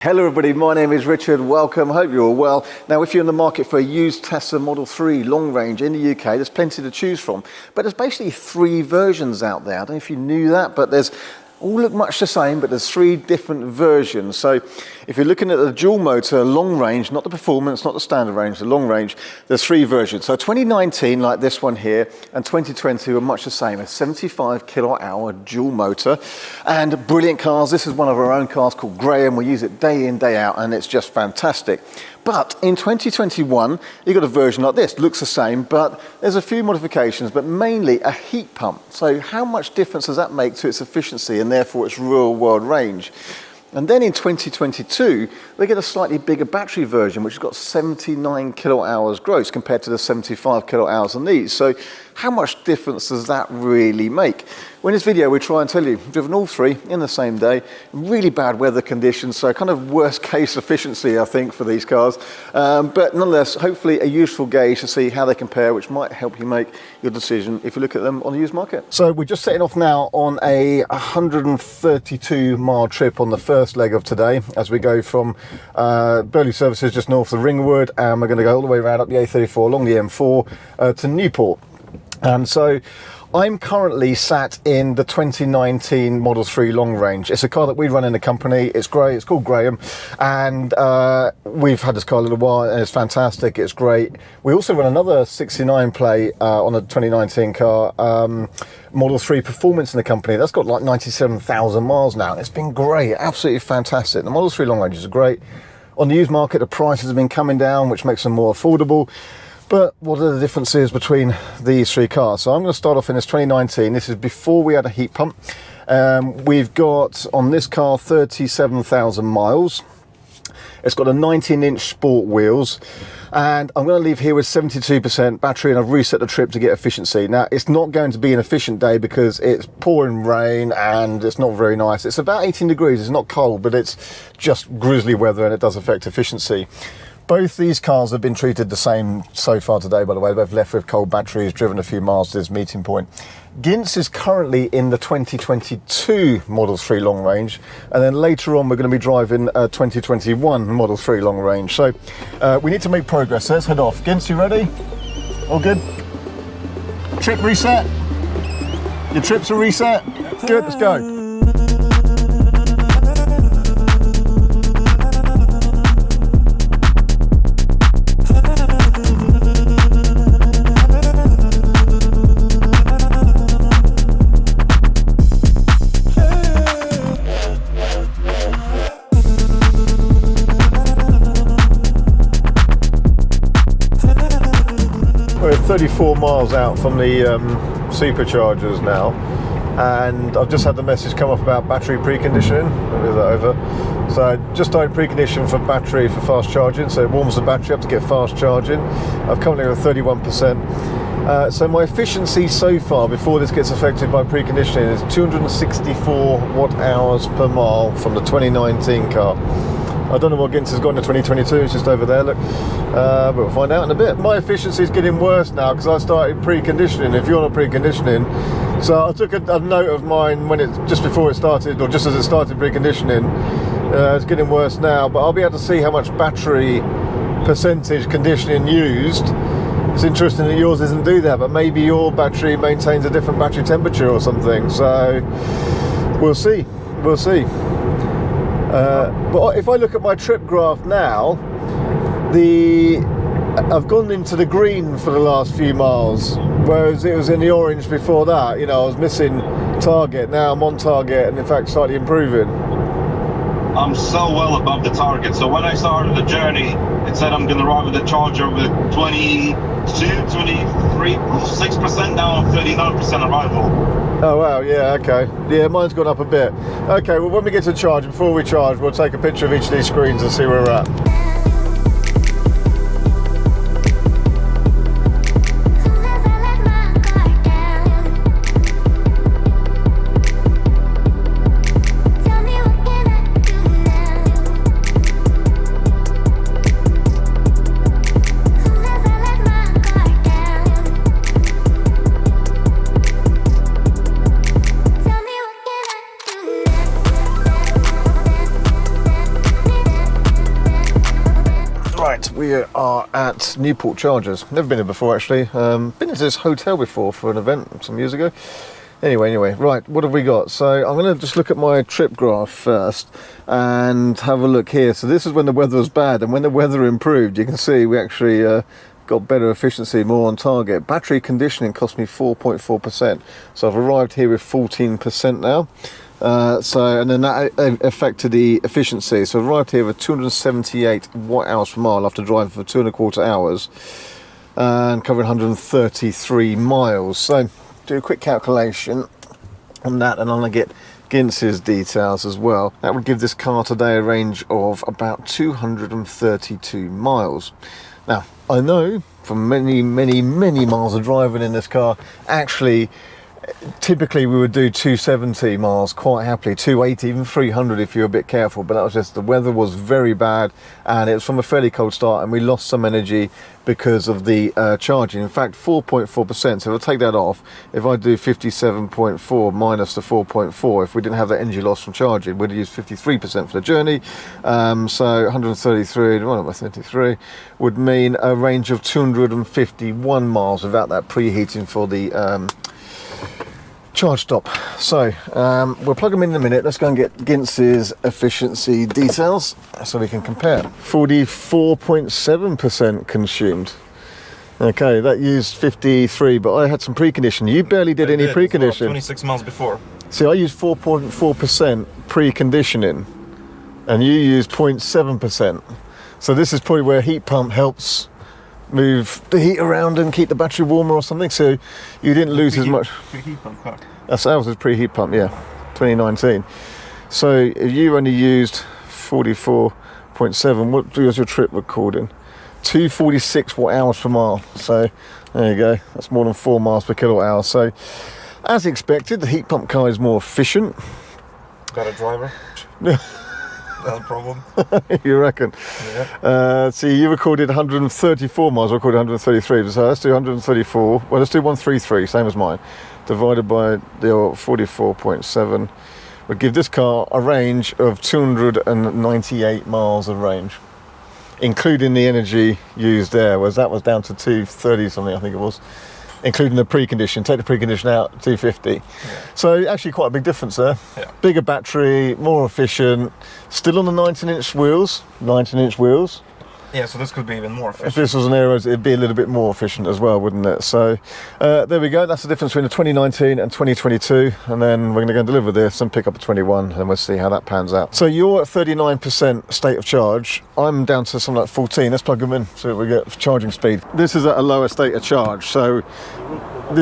Hello everybody, my name is Richard, welcome, hope you're all well. Now if you're in the market for a used Tesla Model 3 long range in the UK, there's plenty to choose from. But there's basically three versions out there. I don't know if you knew that, but there's all look much the same, but there's three different versions. So if you're looking at the dual motor long range, not the performance, not the standard range, the long range, there's three versions. So 2019, like this one here, and 2020 were much the same, a 75 kilowatt hour dual motor. And brilliant cars. This is one of our own cars called Graham. We use it day in, day out, and it's just fantastic. But in 2021, you've got a version like this, looks the same, but there's a few modifications, but mainly a heat pump. So how much difference does that make to its efficiency and therefore its real world range? And then in 2022, we get a slightly bigger battery version, which has got 79 kilowatt hours gross compared to the 75 kilowatt hours on these. So how much difference does that really make? Well, in this video, we try and tell you, we've driven all three in the same day, really bad weather conditions, so kind of worst case efficiency, I think, for these cars. But nonetheless, hopefully a useful gauge to see how they compare, which might help you make your decision if you look at them on the used market. So we're just setting off now on a 132-mile trip on the first leg of today, as we go from Burley Services just north of Ringwood, and we're going to go all the way around up the A34 along the M4 to Newport. And so I'm currently sat in the 2019 Model 3 long range. It's a car that we run in the company. It's great. It's called Graham, and we've had this car a little while, and it's fantastic. It's great. We also run another 69 plate on a 2019 car, Model 3 Performance in the company. That's got like 97,000 miles now. It's been great, absolutely fantastic. The Model 3 long ranges are great. On the used market, the prices have been coming down, which makes them more affordable. But what are the differences between these three cars? So I'm going to start off in this 2019. This is before we had a heat pump. We've got on this car 37,000 miles. It's got a 19-inch sport wheels. And I'm going to leave here with 72% battery, and I've reset the trip to get efficiency. Now, it's not going to be an efficient day because it's pouring rain and it's not very nice. It's about 18 degrees. It's not cold, but it's just grizzly weather, and it does affect efficiency. Both these cars have been treated the same so far today, by the way. They've left with cold batteries, driven a few miles to this meeting point. Gints is currently in the 2022 Model 3 long range, and then later on we're going to be driving a 2021 Model 3 long range. So we need to make progress. Let's head off. Gints, you ready? All good? Trip reset? Your trips are reset? Good, let's go. We're 34 miles out from the superchargers now, and I've just had the message come up about battery preconditioning. Let me move that over. So I just started preconditioning for battery for fast charging, so it warms the battery up to get fast charging. I've currently got 31%. So my efficiency so far, before this gets affected by preconditioning, is 264 watt hours per mile from the 2019 car. I don't know what Gints has got in the 2022, it's just over there, look. But we'll find out in a bit. My efficiency is getting worse now because I started preconditioning, if you're not preconditioning. So I took a note of mine when just before it started, or just as it started preconditioning. It's getting worse now, but I'll be able to see how much battery percentage conditioning used. It's interesting that yours doesn't do that, but maybe your battery maintains a different battery temperature or something. So we'll see, we'll see. But if I look at my trip graph now, I've gone into the green for the last few miles, whereas it was in the orange before that. You know, I was missing target. Now I'm on target, and in fact slightly improving. I'm so well above the target. So when I started the journey, it said I'm going to arrive at the charger with 22, 23, 6%. Now I'm 39% arrival. Oh wow, yeah, okay. Yeah, mine's gone up a bit. Okay, well when we get to charge, before we charge, we'll take a picture of each of these screens and see where we're at. Right, we are at Newport Chargers. Never been here before, actually. Been to this hotel before for an event some years ago. Anyway, right, what have we got? So I'm going to just look at my trip graph first and have a look here. So this is when the weather was bad, and when the weather improved, you can see we actually got better efficiency, more on target. Battery conditioning cost me 4.4%. So I've arrived here with 14% now. And then that affected the efficiency. So I arrived here with 278 watt-hours per mile after driving for 2.25 hours and covering 133 miles. So do a quick calculation on that, and I'm going to get Gintz's details as well. That would give this car today a range of about 232 miles. Now, I know from many miles of driving in this car, actually, typically we would do 270 miles quite happily, 280, even 300 if you're a bit careful, but that was just the weather was very bad and it was from a fairly cold start, and we lost some energy because of the charging. In fact, 4.4%, so if I take that off, if I do 57.4 minus the 4.4, if we didn't have that energy loss from charging, we'd use 53% for the journey. So 133 divided by 33 would mean a range of 251 miles without that preheating for the charge stop. So we'll plug them in a minute. Let's go and get Gintz's efficiency details so we can compare. 44.7% consumed. Okay, that used 53, but I had some precondition. You barely did any precondition. 26 miles before. See, I used 4.4% preconditioning, and you used 0.7%. So this is probably where heat pump helps move the heat around and keep the battery warmer or something, so you didn't lose as much. Pre-heat pump car. That's ours is pre-heat pump, yeah, 2019. So if you only used 44.7, what was your trip recording? 246 watt-hours per mile. So there you go, that's more than 4 miles per kilowatt hour. So as expected, the heat pump car is more efficient. Got a driver? No problem. You reckon? Yeah. See, you recorded 134 miles, I recorded 133. So let's do 134. Well, let's do 133, same as mine. Divided by the 44.7 would give this car a range of 298 miles of range, including the energy used there. Whereas that was down to 230 something, I think it was, including the precondition. Take the precondition out, 250. Yeah. So actually quite a big difference there. Yeah. Bigger battery, more efficient, still on the 19-inch wheels. Yeah, so this could be even more efficient. If this was an Aero, it'd be a little bit more efficient as well, wouldn't it? So there we go. That's the difference between the 2019 and 2022. And then we're going to go and deliver this and pick up a 21, and we'll see how that pans out. So you're at 39% state of charge. I'm down to something like 14. Let's plug them in so we get charging speed. This is at a lower state of charge, so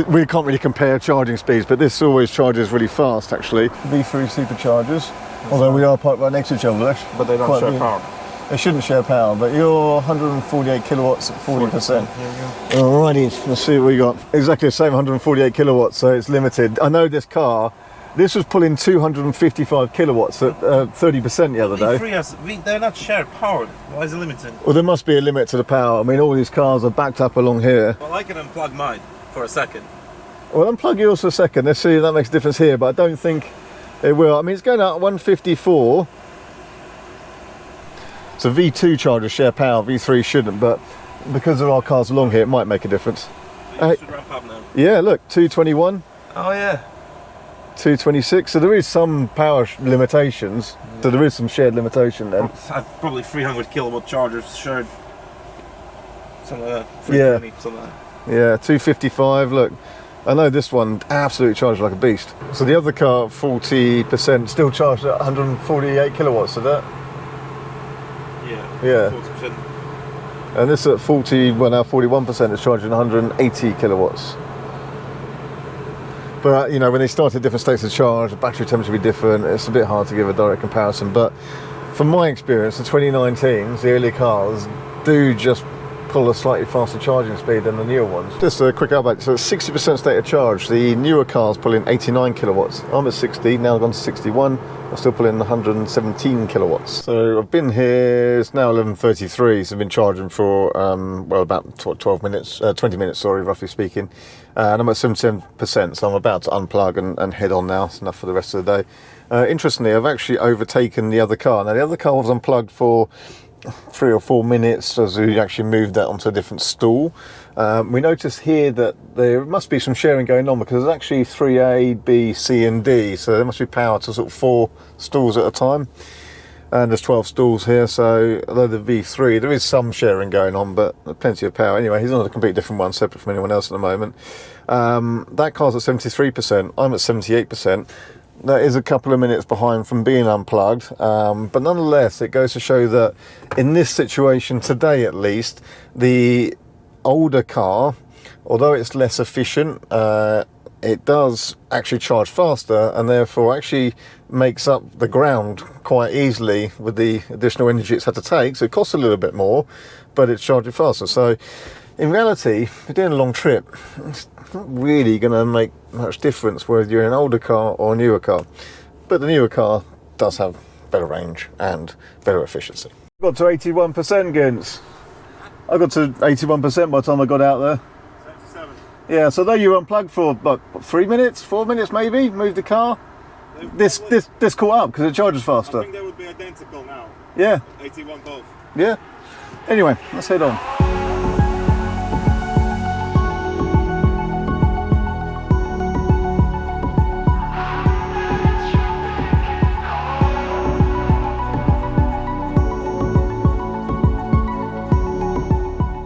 we can't really compare charging speeds, but this always charges really fast, actually. V3 superchargers, although we are parked right next to each other, actually. But they don't share power. They shouldn't share power, but you're 148 kilowatts at 40%. Alrighty, let's see what we got. Exactly the same, 148 kilowatts, so it's limited. I know this car, this was pulling 255 kilowatts at 30% the other day. They're not shared power. Why is it limited? Well, there must be a limit to the power. I mean, all these cars are backed up along here. Well, I can unplug mine for a second. Well, unplug yours for a second. Let's see if that makes a difference here, but I don't think it will. I mean, it's going out at 154. So V2 chargers share power, V3 shouldn't, but because there are cars along here, it might make a difference. You should ramp up now. Yeah, look, 221. Oh yeah. 226. So there is some power limitations. Yeah. So there is some shared limitation then. Probably 300 kilowatt chargers shared. Something like that. 320, something like that. Yeah, 255. Look, I know this one absolutely charged like a beast. So the other car, 40%, still charged at 148 kilowatts. So that. Yeah. 40%. And this at 40, well now 41% is charging 180 kilowatts. But you know, when they start at different states of charge, the battery temperature will be different. It's a bit hard to give a direct comparison. But from my experience, the 2019s, the early cars do just pull a slightly faster charging speed than the newer ones. Just a quick update. So it's 60% state of charge. The newer cars pull in 89 kilowatts. I'm at 60, now I've gone to 61. I'm still pulling 117 kilowatts. So I've been here, it's now 11:33, so I've been charging for, well, about 12 minutes, 20 minutes, sorry, roughly speaking. And I'm at 77%, so I'm about to unplug and head on now. It's enough for the rest of the day. Interestingly, I've actually overtaken the other car. Now, the other car was unplugged for 3 or 4 minutes as we actually moved that onto a different stool. We noticed here that there must be some sharing going on because there's actually 3A, B, C and D, so there must be power to sort of 4 stools at a time. And there's 12 stalls here, so although the V3, there is some sharing going on, but plenty of power. Anyway, he's on a completely different one, separate from anyone else at the moment. That car's at 73%, I'm at 78%. That is a couple of minutes behind from being unplugged, but nonetheless, it goes to show that in this situation today at least, the older car, although it's less efficient, it does actually charge faster and therefore actually makes up the ground quite easily with the additional energy it's had to take. So it costs a little bit more, but it's charging faster. So in reality, if you're doing a long trip, it's not really going to make much difference whether you're in an older car or a newer car. But the newer car does have better range and better efficiency. Got to 81%, Gents. I got to 81% by the time I got out there. 77. Yeah, so though you were unplugged for what, 3 minutes, 4 minutes maybe, moved the car, this caught up because it charges faster. I think they would be identical now. Yeah. 81 both. Yeah. Anyway, let's head on.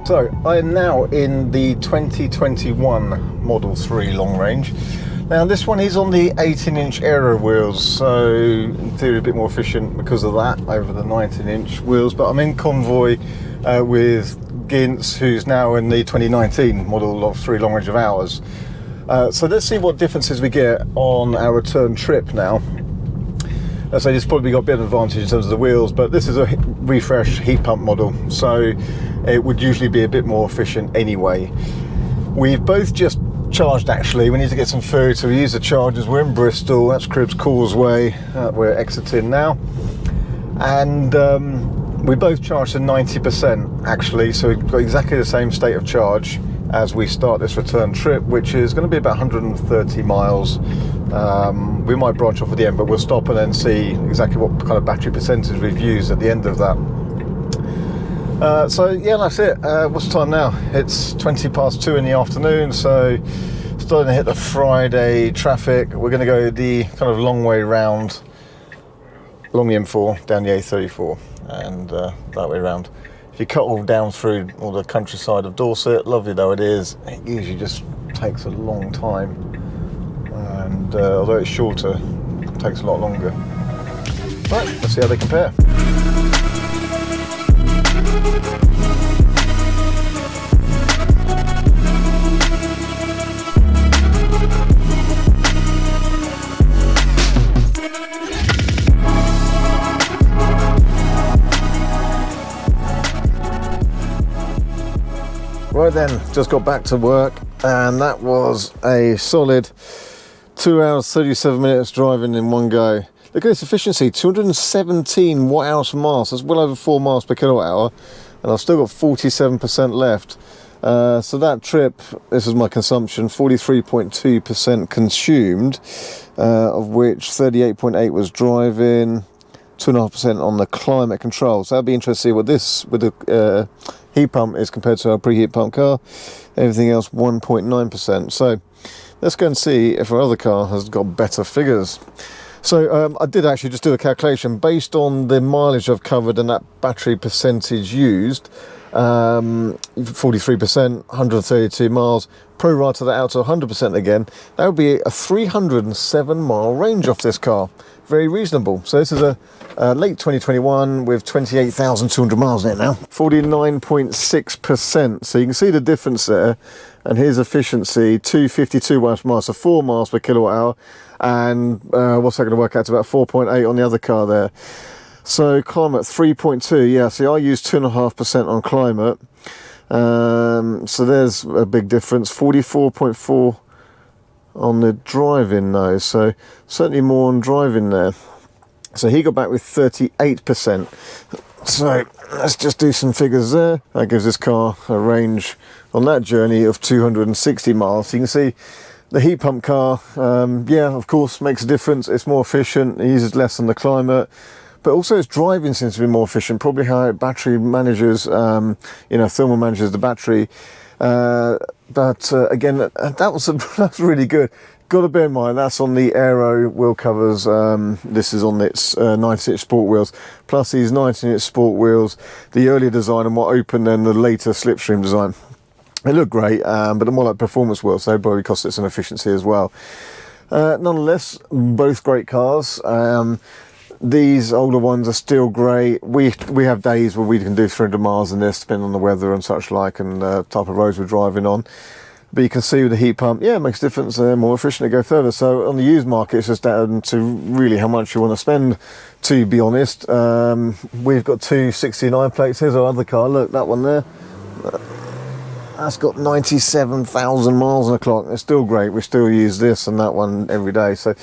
So I am now in the 2021 Model 3 long range. Now this one is on the 18-inch aero wheels, so in theory a bit more efficient because of that over the 19-inch wheels, but I'm in convoy with Gints, who's now in the 2019 Model 3 long range of ours. So let's see what differences we get on our return trip now. As I just probably got a bit of advantage in terms of the wheels, but this is a refresh heat pump model, so it would usually be a bit more efficient anyway. We've both just charged actually. We need to get some food, so we use the chargers. We're in Bristol, that's Cribbs Causeway, we're exiting now. And we both charged to 90% actually, so we've got exactly the same state of charge as we start this return trip, which is going to be about 130 miles. We might branch off at the end, but we'll stop and then see exactly what kind of battery percentage we've used at the end of that. So yeah, that's it. What's the time now? It's 2:20 in the afternoon, so starting to hit the Friday traffic. We're going to go the kind of long way round, along the M4, down the A34, and that way round. If you cut all down through all the countryside of Dorset, lovely though it is, it usually just takes a long time, and although it's shorter, it takes a lot longer. Right, let's see how they compare. Right then, just got back to work, and that was a solid 2 hours 37 minutes driving in one go. Look at this efficiency, 217 watt-hours per mile, so that's well over 4 miles per kilowatt hour, and I've still got 47% left. So that trip, this is my consumption, 43.2% consumed, of which 38.8 was driving, 2.5% on the climate control. So that'd be interesting to see what this with the heat pump is compared to our pre-heat pump car. Everything else 1.9%. So let's go and see if our other car has got better figures. So I did actually just do a calculation based on the mileage I've covered and that battery percentage used. 43%, 132 miles, pro-rata that out to 100% again. That would be a 307 mile range off this car. Very reasonable. So this is a late 2021 with 28,200 miles in it now. 49.6%. So you can see the difference there. And here's efficiency, 252 miles per mile, so 4 miles per kilowatt hour. And what's that going to work out to? About 4.8 on the other car there. So climate 3.2. Yeah, see, I use 2.5% on climate. So there's a big difference. 44.4 on the driving though. So certainly more on driving there. So he got back with 38%. So let's just do some figures there. That gives this car a range on that journey of 260 miles. So you can see the heat pump car, yeah, of course, makes a difference. It's more efficient, it uses less on the climate. but also its driving seems to be more efficient. Probably how it battery manages, you know, thermal manages the battery. Again, that was really good. Got to bear in mind that's on the aero wheel covers. This is on its 19-inch sport wheels, plus these 19-inch sport wheels, the earlier design and what opened then the later slipstream design. They look great, but they're more like performance wheels, so they probably cost it some efficiency as well. Nonetheless, both great cars. These older ones are still great. We have days where we can do 300 miles in this, depending on the weather and such like, and type of roads we're driving on. But you can see with the heat pump, yeah, it makes a difference. They're more efficient to go further. So on the used market, it's just down to really how much you want to spend, to be honest. We've got two 69 plates. Here's our other car. Look, that one there. That's got 97,000 miles on the clock. It's still great. We still use this and that one every day. So,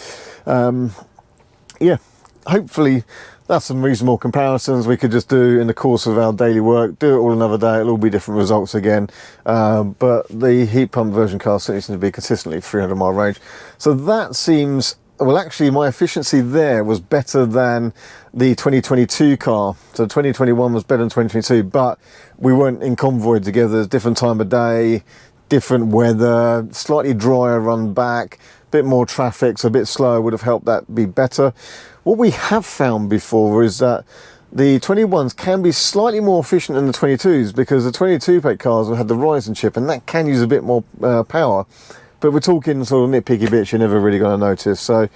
yeah, hopefully that's some reasonable comparisons we could just do in the course of our daily work. Do it all another day. It'll all be different results again. But the heat pump version car certainly seems to be consistently 300 mile range. So that seems, well, actually my efficiency there was better than the 2022 car. So 2021 was better than 2022, but we weren't in convoy together. Different time of day, different weather, slightly drier run back, bit more traffic, so a bit slower would have helped that be better. What we have found before is that the 21s can be slightly more efficient than the 22s, because the 22 plate cars have had the Ryzen chip and that can use a bit more power. But we're talking sort of nitpicky bits you're never really going to notice. So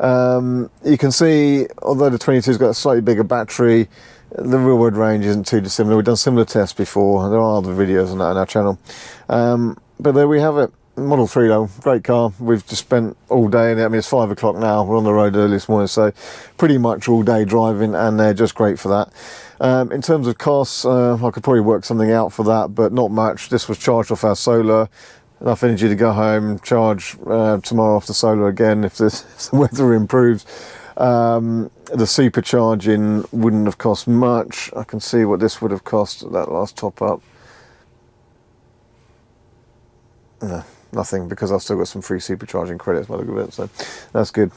you can see, although the 22's got a slightly bigger battery, the real world range isn't too dissimilar. We've done similar tests before. There are other videos on that on our channel. But there we have it. Model 3 though, great car. We've just spent all day in it. I mean, it's 5 o'clock now. We're on the road early this morning, so pretty much all day driving, and they're just great for that. In terms of costs, I could probably work something out for that, but not much. This was charged off our solar. Enough energy to go home, charge tomorrow off the solar again if the weather improves. The supercharging wouldn't have cost much. I can see what this would have cost at that last top up. No, nothing, because I've still got some free supercharging credits by the look of it, so that's good.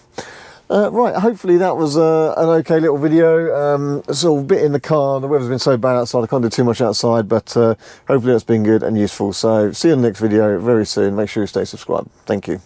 Right, hopefully that was an okay little video. Sort of a bit in the car. The weather's been so bad outside, I can't do too much outside, but hopefully that's been good and useful. So see you in the next video very soon. Make sure you stay subscribed. Thank you.